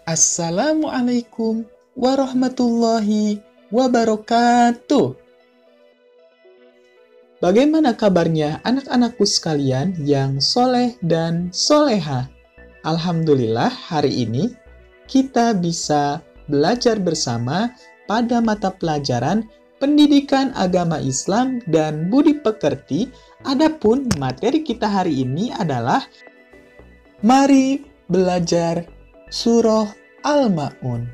Assalamualaikum warahmatullahi wabarakatuh. Bagaimana kabarnya anak-anakku sekalian yang soleh dan soleha? Alhamdulillah hari ini kita bisa belajar bersama pada mata pelajaran Pendidikan Agama Islam dan Budi Pekerti. Adapun materi kita hari ini adalah mari belajar Surah Al-Ma'un.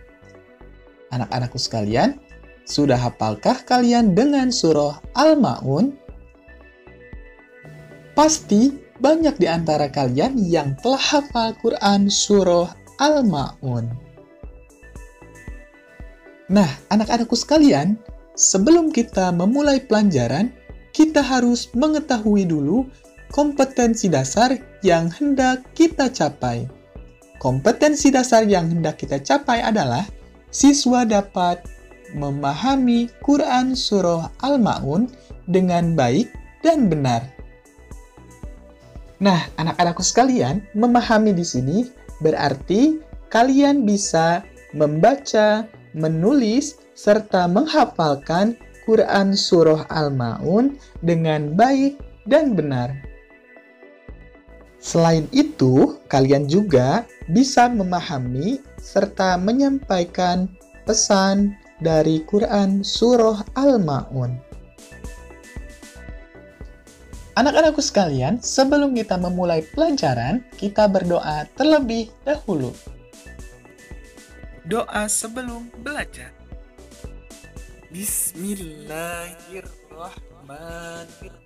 Anak-anakku sekalian, sudah hafalkah kalian dengan Surah Al-Ma'un? Pasti banyak di antara kalian yang telah hafal Quran Surah Al-Ma'un. Nah, anak-anakku sekalian, sebelum kita memulai pelajaran, kita harus mengetahui dulu kompetensi dasar yang hendak kita capai. Kompetensi dasar yang hendak kita capai adalah siswa dapat memahami Quran Surah Al-Ma'un dengan baik dan benar. Nah, anak-anakku sekalian, memahami di sini berarti kalian bisa membaca, menulis, serta menghafalkan Quran Surah Al-Ma'un dengan baik dan benar. Selain itu, kalian juga bisa memahami serta menyampaikan pesan dari Quran Surah Al-Ma'un. Anak-anakku sekalian, sebelum kita memulai pelajaran, kita berdoa terlebih dahulu. Doa sebelum belajar. Bismillahirrahmanirrahim.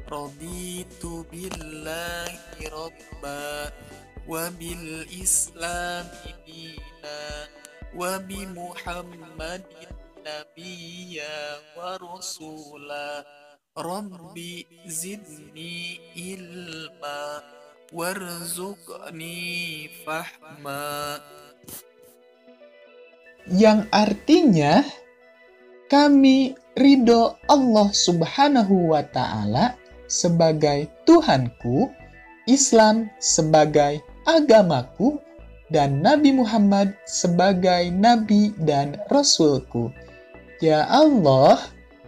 Raditu billahi rabba wa bil islami dina wa bi Muhammadin nabiyya wa rasula. Rabbi zidni ilma warzuqni fahma. Yang artinya, kami ridho Allah Subhanahu wa Ta'ala sebagai Tuhanku, Islam sebagai agamaku, dan Nabi Muhammad sebagai Nabi dan Rasulku. Ya Allah,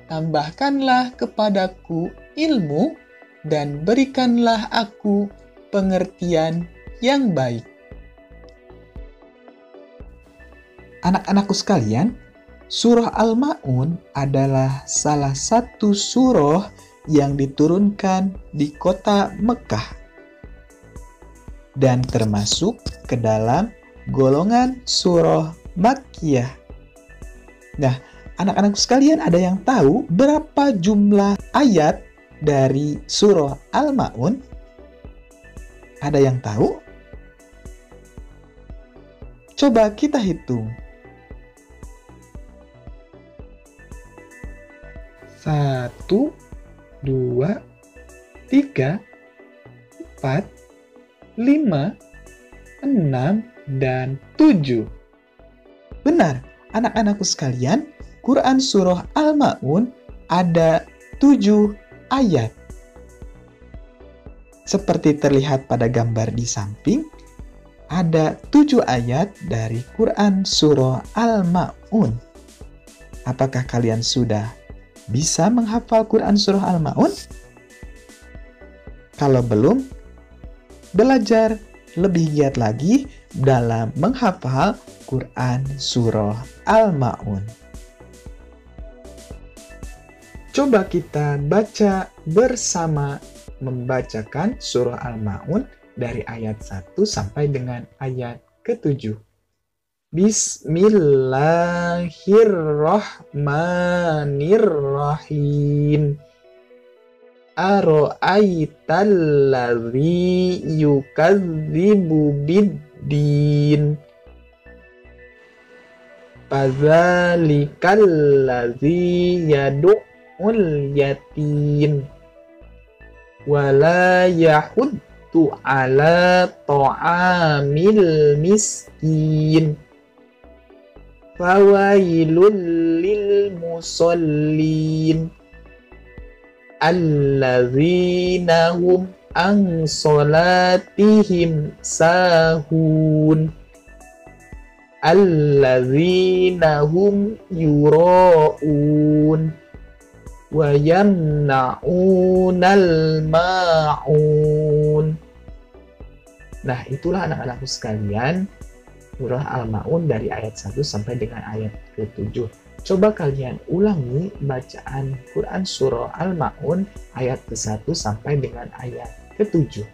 tambahkanlah kepadaku ilmu dan berikanlah aku pengertian yang baik. Anak-anakku sekalian, Surah Al-Ma'un adalah salah satu surah yang diturunkan di kota Mekah dan termasuk ke dalam golongan surah Makkiyah. Nah, anak-anakku sekalian, ada yang tahu berapa jumlah ayat dari surah Al-Ma'un? Ada yang tahu? Coba kita hitung. 1, 2, 3, 4, 5, 6, dan 7. Benar, anak-anakku sekalian, Quran Surah Al-Ma'un ada 7 ayat. Seperti terlihat pada gambar di samping, ada 7 ayat dari Quran Surah Al-Ma'un. Apakah kalian sudah bisa menghafal Quran Surah Al-Ma'un? Kalau belum, belajar lebih giat lagi dalam menghafal Quran Surah Al-Ma'un. Coba kita baca bersama membacakan Surah Al-Ma'un dari ayat 1 sampai dengan ayat ke-7. Bismillahirrahmanirrahim. Ara'aital ladzi yukadzibu biddin. Fadzalikal ladzi yad'ul yatim. Wala yahuddu ala ta'amil miskin. Fawailul lil musallin alladzina hum an salatihim sahun. Alladzina hum yura'un wa yamna'unal ma'un. Nah, itulah anak-anakku sekalian, surah Al-Ma'un dari ayat 1 sampai dengan ayat ke-7. Coba kalian ulangi bacaan Quran surah Al-Ma'un ayat ke-1 sampai dengan ayat ke-7.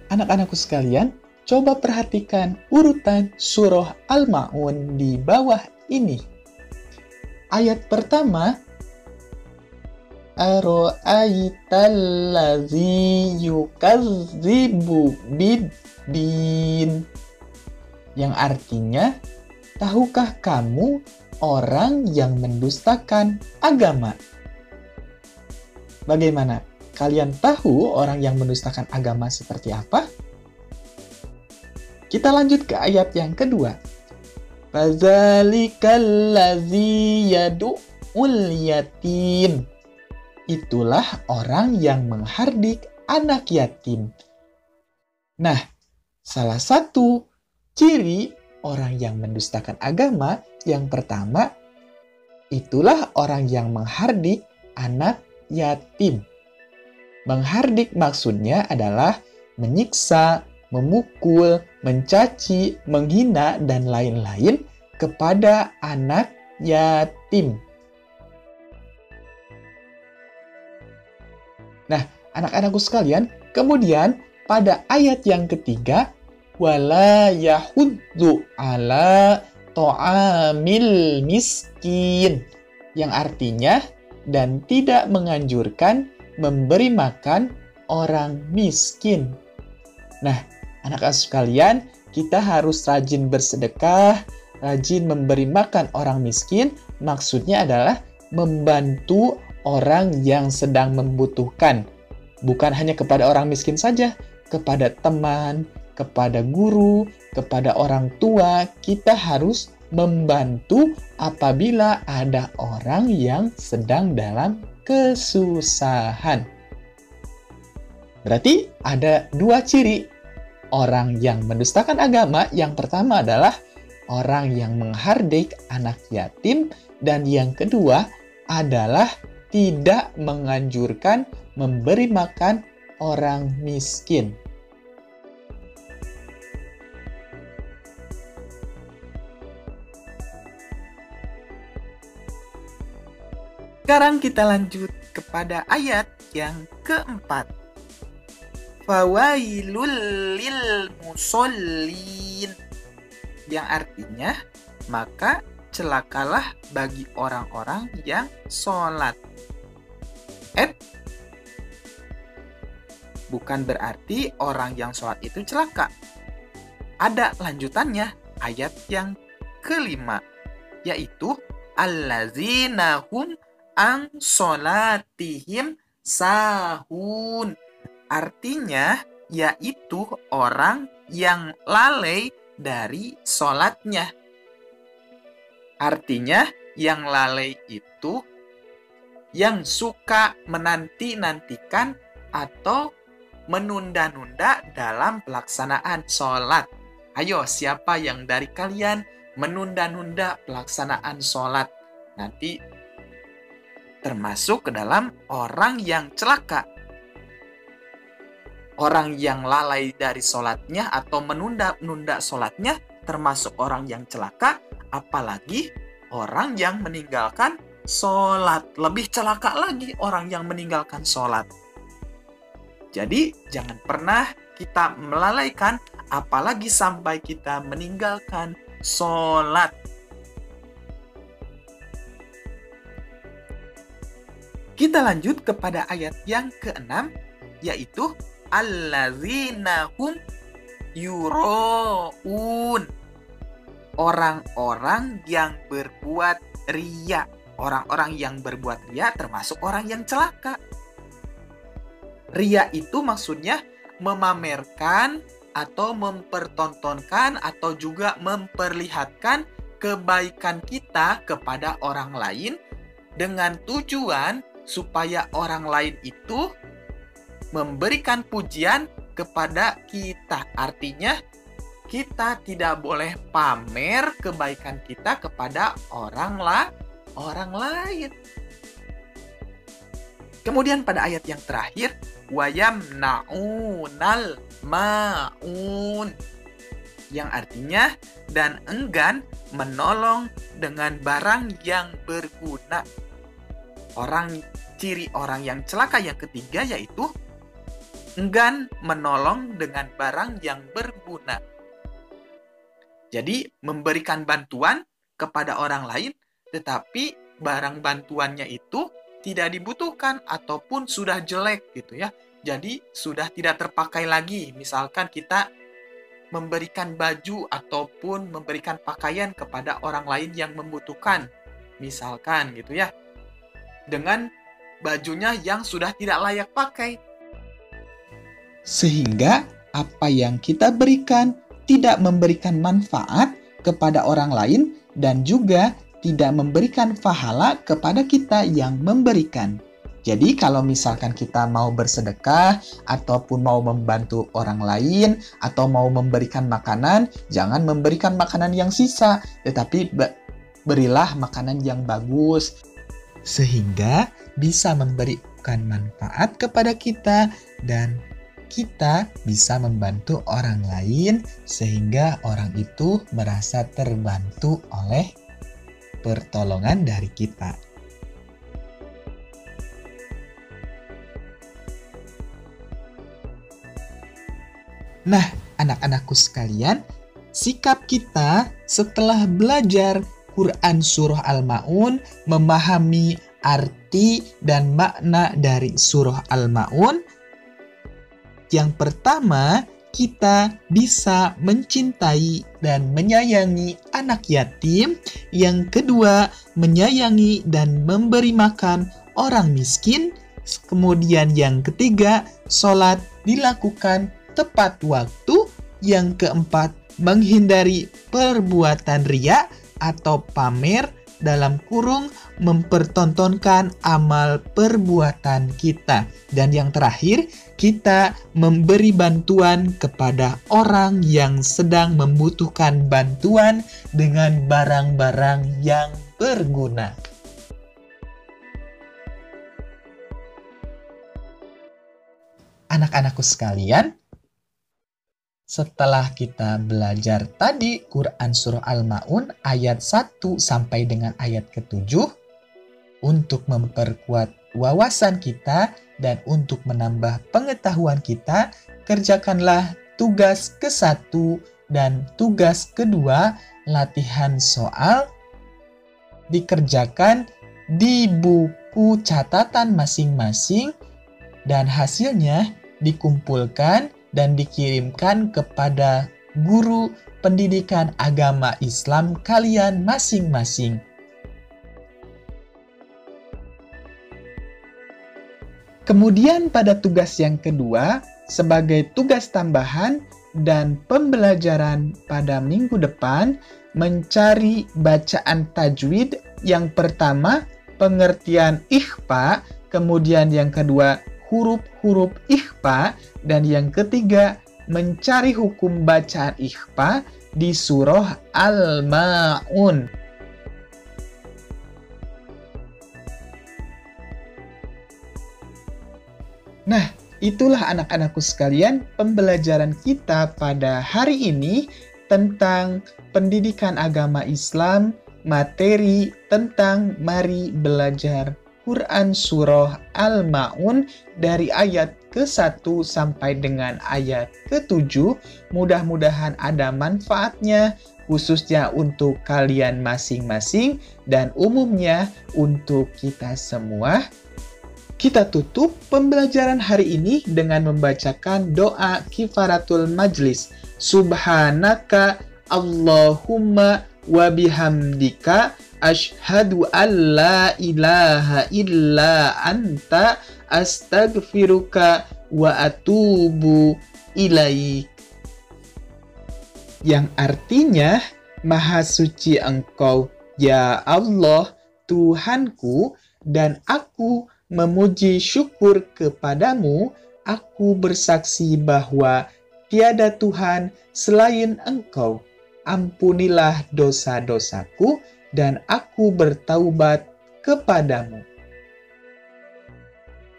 Anak-anakku sekalian, coba perhatikan urutan surah Al-Ma'un di bawah ini. Ayat pertama, Ara'aital ladzi yukadzibu biddin, yang artinya, tahukah kamu orang yang mendustakan agama? Bagaimana? Kalian tahu orang yang mendustakan agama seperti apa? Kita lanjut ke ayat yang kedua. Fadzalikal ladzi yad'ul yatim. Itulah orang yang menghardik anak yatim. Nah, salah satu ciri orang yang mendustakan agama yang pertama, itulah orang yang menghardik anak yatim. Menghardik maksudnya adalah menyiksa, memukul, mencaci, menghina, dan lain-lain kepada anak yatim. Nah, anak-anakku sekalian, kemudian pada ayat yang ketiga, wala yahuddu ala ta'amil miskin, yang artinya dan tidak menganjurkan memberi makan orang miskin. Nah, anak-anak sekalian, kita harus rajin bersedekah, rajin memberi makan orang miskin. Maksudnya adalah membantu orang yang sedang membutuhkan. Bukan hanya kepada orang miskin saja, kepada teman, kepada guru, kepada orang tua, kita harus membantu apabila ada orang yang sedang dalam kesusahan. Berarti ada dua ciri orang yang mendustakan agama. Yang pertama adalah orang yang menghardik anak yatim, dan yang kedua adalah tidak menganjurkan memberi makan orang miskin. Sekarang kita lanjut kepada ayat yang keempat. Fawailul lil musallin, yang artinya, maka celakalah bagi orang-orang yang sholat. Bukan berarti orang yang sholat itu celaka. Ada lanjutannya, ayat yang kelima, yaitu allazina hum an sholatihim sahun. Artinya, yaitu orang yang lalai dari sholatnya. Artinya, yang lalai itu yang suka menanti-nantikan atau menunda-nunda dalam pelaksanaan sholat. Ayo, siapa yang dari kalian menunda-nunda pelaksanaan sholat? Nanti termasuk ke dalam orang yang celaka. Orang yang lalai dari sholatnya atau menunda-nunda sholatnya termasuk orang yang celaka, apalagi orang yang meninggalkan sholat. Lebih celaka lagi orang yang meninggalkan sholat. Jadi jangan pernah kita melalaikan, apalagi sampai kita meninggalkan sholat. Kita lanjut kepada ayat yang keenam, yaitu allazina hum yura'un. Orang-orang yang berbuat riya. Orang-orang yang berbuat riya termasuk orang yang celaka. Riya itu maksudnya memamerkan atau mempertontonkan atau juga memperlihatkan kebaikan kita kepada orang lain dengan tujuan supaya orang lain itu memberikan pujian kepada kita. Artinya, kita tidak boleh pamer kebaikan kita kepada orang lain. Kemudian pada ayat yang terakhir, wayamna'unal ma'un, yang artinya dan enggan menolong dengan barang yang berguna. Ciri orang yang celaka yang ketiga yaitu enggan menolong dengan barang yang berguna. Jadi memberikan bantuan kepada orang lain, tetapi barang bantuannya itu tidak dibutuhkan ataupun sudah jelek gitu ya. Jadi sudah tidak terpakai lagi. Misalkan kita memberikan baju ataupun memberikan pakaian kepada orang lain yang membutuhkan. Misalkan gitu ya. Dengan bajunya yang sudah tidak layak pakai. Sehingga apa yang kita berikan tidak memberikan manfaat kepada orang lain dan juga tidak memberikan pahala kepada kita yang memberikan. Jadi kalau misalkan kita mau bersedekah ataupun mau membantu orang lain atau mau memberikan makanan, jangan memberikan makanan yang sisa, tetapi berilah makanan yang bagus sehingga bisa memberikan manfaat kepada kita dan kita bisa membantu orang lain sehingga orang itu merasa terbantu oleh pertolongan dari kita. Nah, anak-anakku sekalian, sikap kita setelah belajar Quran Surah Al-Ma'un, memahami arti dan makna dari Surah Al-Ma'un. Yang pertama, kita bisa mencintai dan menyayangi anak yatim. Yang kedua, menyayangi dan memberi makan orang miskin. Kemudian yang ketiga, sholat dilakukan tepat waktu. Yang keempat, menghindari perbuatan riya atau pamer, dalam kurung mempertontonkan amal perbuatan kita. Dan yang terakhir, kita memberi bantuan kepada orang yang sedang membutuhkan bantuan dengan barang-barang yang berguna. Anak-anakku sekalian, setelah kita belajar tadi Quran Surah Al-Ma'un ayat 1 sampai dengan ayat ke-7, untuk memperkuat wawasan kita dan untuk menambah pengetahuan kita, kerjakanlah tugas ke-1 dan tugas kedua, latihan soal, dikerjakan di buku catatan masing-masing dan hasilnya dikumpulkan dan dikirimkan kepada guru pendidikan agama Islam kalian masing-masing. Kemudian pada tugas yang kedua, sebagai tugas tambahan dan pembelajaran pada minggu depan, mencari bacaan tajwid. Yang pertama, pengertian ikhfa, kemudian yang kedua, huruf-huruf ikhfa, dan yang ketiga mencari hukum bacaan ikhfa di surah Al-Ma'un. Nah, itulah anak-anakku sekalian pembelajaran kita pada hari ini tentang pendidikan agama Islam, materi tentang mari belajar Quran Surah Al-Ma'un dari ayat ke-1 sampai dengan ayat ke-7. Mudah-mudahan ada manfaatnya, khususnya untuk kalian masing-masing dan umumnya untuk kita semua. Kita tutup pembelajaran hari ini dengan membacakan doa kifaratul majlis. Subhanaka Allahumma wa bihamdika asyhadu an la ilaha illa anta astaghfiruka wa atubu ilaik. yang artinya, Maha suci Engkau, ya Allah, Tuhanku, dan aku memuji syukur kepadamu. Aku bersaksi bahwa tiada Tuhan selain Engkau. Ampunilah dosa-dosaku, dan aku bertaubat kepadamu.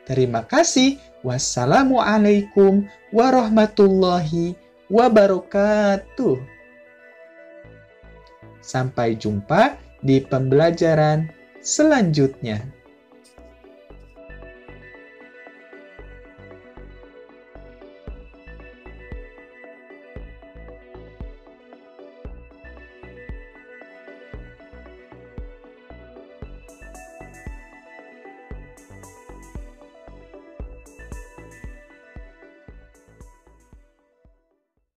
Terima kasih. Wassalamualaikum warahmatullahi wabarakatuh. Sampai jumpa di pembelajaran selanjutnya.